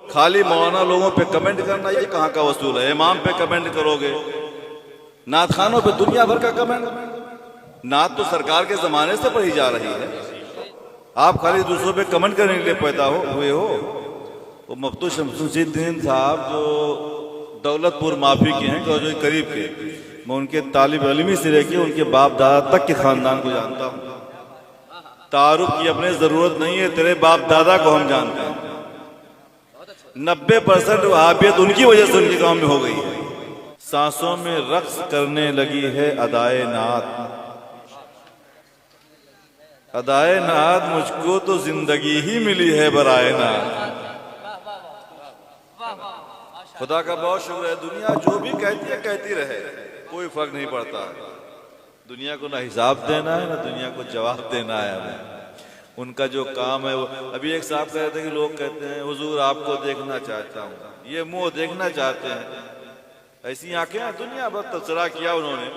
खाली मौलाना लोगों पे कमेंट करना ये कहाँ का वसूल है? इमाम पे कमेंट करोगे, नात खानों पे दुनिया भर का कमेंट। नात तो सरकार के जमाने से पढ़ी जा रही है, आप खाली दूसरों पे कमेंट करने के लिए पैदा हुए हो। वो मफ्तू शमसुद्दीन साहब जो दौलतपुर माफी के हैं, जो करीब के, मैं उनके तालिब इल्मी से लेके उनके बाप दादा तक के खानदान को जानता हूँ। तारुफ की अपने जरूरत नहीं है, तेरे बाप दादा को हम जानते हैं। 90% वहाबियत उनकी वजह से उनके गांव में हो गई है। सांसों में रक्स करने लगी है अदाए नात, अदाए नात मुझको तो जिंदगी ही मिली है बराए नात। खुदा का बहुत शुक्र है, दुनिया जो भी कहती है कहती रहे, कोई फर्क नहीं पड़ता। दुनिया को ना हिसाब देना है ना दुनिया को जवाब देना है हमें। उनका जो काम है वो, अभी एक साहब कह रहे थे कि लोग कहते हैं हुजूर आपको देखना चाहता हूँ, ये मुंह देखना चाहते हैं, ऐसी आंखें हैं। दुनिया भर तबसरा किया उन्होंने।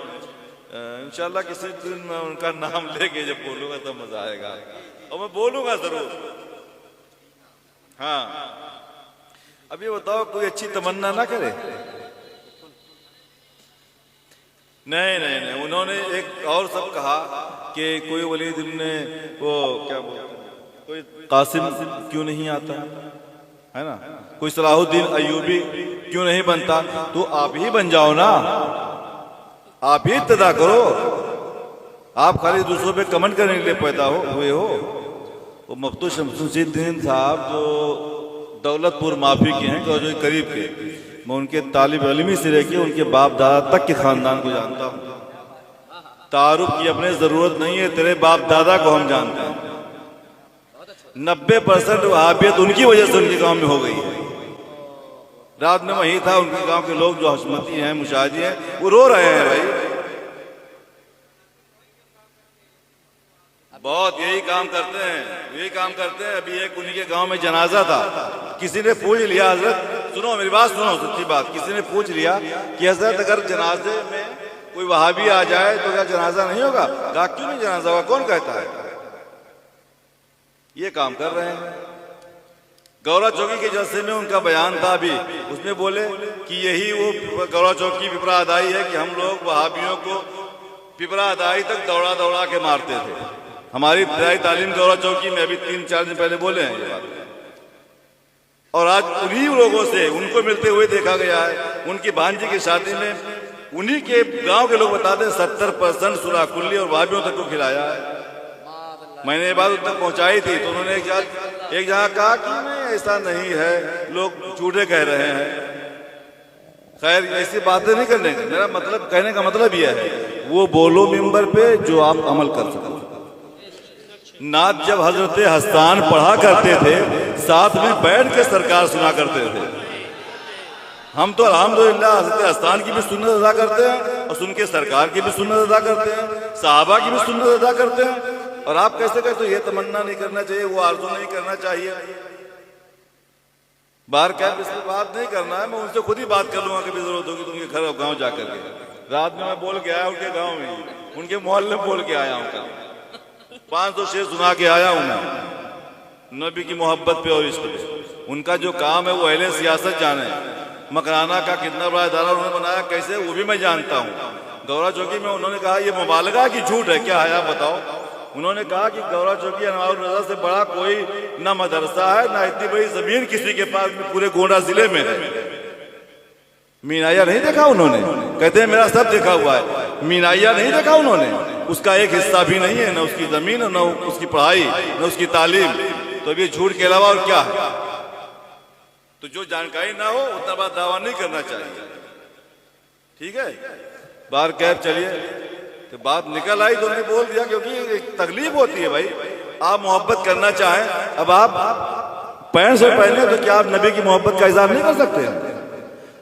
इंशाल्लाह किसी दिन मैं उनका नाम लेके जब बोलूंगा तब मजा आएगा, और मैं बोलूंगा जरूर। हाँ, अब ये बताओ कोई अच्छी तमन्ना ना करे? नहीं नहीं नहीं, उन्होंने एक और सब कहा कि कोई वलीद ने वो क्या बोलते, कोई कासिम क्यों नहीं आता है ना, कोई सलाहुद्दीन अयूबी क्यों नहीं बनता? तो आप ही बन जाओ ना, आप ही इब्तिदा करो। आप खाली दूसरों पे कमेंट करने के लिए पैदा हुए हो। वो मफ्तू शमसुद्दीन साहब जो दौलतपुर माफी के हैं, जो करीब के, मैं उनके तालिब इल्मी से लेके उनके बाप दादा तक के खानदान को जानता हूँ। तारुफ की अपने जरूरत नहीं है, तेरे बाप दादा को हम जानते हैं। 90% वहाबियत उनकी वजह से उनके गांव में हो गई है। रात में वही था, उनके गांव के लोग जो हशमती हैं, मुशाहिदी हैं, वो रो रहे हैं भाई। बहुत यही काम करते हैं, यही काम करते हैं। अभी एक उन्हीं के गांव में जनाजा था, किसी ने पूछ लिया, हजरत सुनो मेरी बात सुनो, सच्ची बात, किसी ने पूछ लिया कि हजरत अगर जनाजे में कोई वहाबी आ जाए तो क्या जनाजा नहीं होगा? कहा क्यों नहीं जनाजा होगा, कौन कहता है? ये काम कर रहे हैं। गौरा चौकी के जलसे में उनका बयान था अभी, उसमें बोले कि यही वो गौरा चौकी पिपरा अदाई है कि हम लोग वहाबियों को पिपरा अदाई तक दौड़ा दौड़ा के मारते थे। हमारी इब्तिदाई तालीम गौरा चौकी में अभी 3-4 दिन पहले बोले हैं ये बात, और आज उन्हीं लोगों से उनको मिलते हुए देखा गया है। उनकी भांजी की शादी में उन्हीं के गांव के लोग बताते हैं 70% सुराकुल्ली और वहाबियों तक को खिलाया है। मैंने ये बात उन तक पहुंचाई थी तो उन्होंने एक जगह कहा कि नहीं ऐसा नहीं है, लोग झूठे कह रहे हैं। खैर ऐसी बातें नहीं करने का मेरा मतलब, कहने का मतलब यह है वो बोलो मिंबर पे जो आप अमल कर सको। नात जब हजरत हस्तान पढ़ा करते थे, साथ में बैठ के सरकार सुना करते थे। हम तो अल्हम्दुलिल्लाह हजरत हस्तान की भी सुन्नत अदा करते हैं और सुन के सरकार की भी सुन्नत अदा करते हैं, सहाबा की भी सुन्नत अदा करते हैं। और आप कैसे कहते हो ये तमन्ना नहीं करना चाहिए, वो आरज़ू नहीं करना चाहिए? बाहर कैब इस पर बात नहीं करना है, मैं उनसे खुद ही बात कर लूंगा कभी जरूरत होगी तो उनके घर और गाँव जाकर के। रात में मैं बोल के आया उनके गाँव में, उनके मोहल्ले में बोल के आया हूँ, 500 शेर सुना के आया हूं मैं नबी की मोहब्बत पे और इश्क पे। उनका जो काम है वो अहले सियासत जाने, मकराना का कितना बड़ा इदारा उन्होंने बनाया कैसे, वो भी मैं जानता हूँ। गौरा चौकी में उन्होंने कहा ये मुबालगा की झूठ है, क्या है आप बताओ? उन्होंने कहा कि गौरा चौकी अनवारुल रज़ा से बड़ा कोई ना मदरसा है, ना इतनी बड़ी जमीन किसी के पास में पूरे गोंडा जिले में है। मीनाया नहीं देखा उन्होंने? कहते हैं मेरा सब देखा हुआ है। मीनाया नहीं देखा उन्होंने? उसका एक हिस्सा भी नहीं है, न उसकी जमीन, न उसकी पढ़ाई, न उसकी तालीम। तो ये झूठ के अलावा और क्या है? तो जो जानकारी ना हो उतना बात दावा नहीं करना चाहिए, ठीक है? बाहर कैब चलिए तो बात निकल आई तो उन्होंने बोल दिया, क्योंकि तकलीफ होती है भाई। आप मोहब्बत करना चाहें, अब आप पैंट से पहने तो क्या आप नबी की मोहब्बत का इजहार नहीं कर सकते?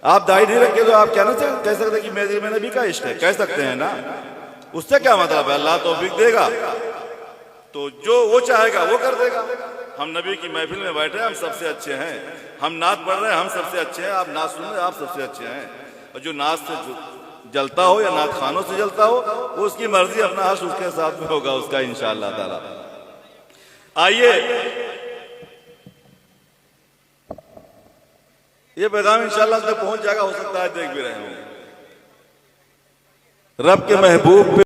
आप दाढ़ी नहीं रखे तो आप क्या ना कह सकते कि मेरे में नबी का इश्क है? कह सकते हैं ना, उससे क्या मतलब है? अल्लाह तौफीक देगा तो जो वो चाहेगा वो कर देगा। हम नबी की महफिल में बैठे, हम सबसे अच्छे हैं। हम नात पढ़ रहे हैं, हम सबसे अच्छे हैं। आप नात सुन रहे हैं, आप सबसे अच्छे हैं। और जो नात से जलता हो या नात खानों से जलता हो, वो उसकी मर्जी, अपना हर्ष उसके साथ में होगा उसका इंशाअल्लाह ताला। आइए ये पैगाम इंशाल्लाह तक पहुंच जाएगा, हो सकता है देख भी रहे हो। रब के महबूब पे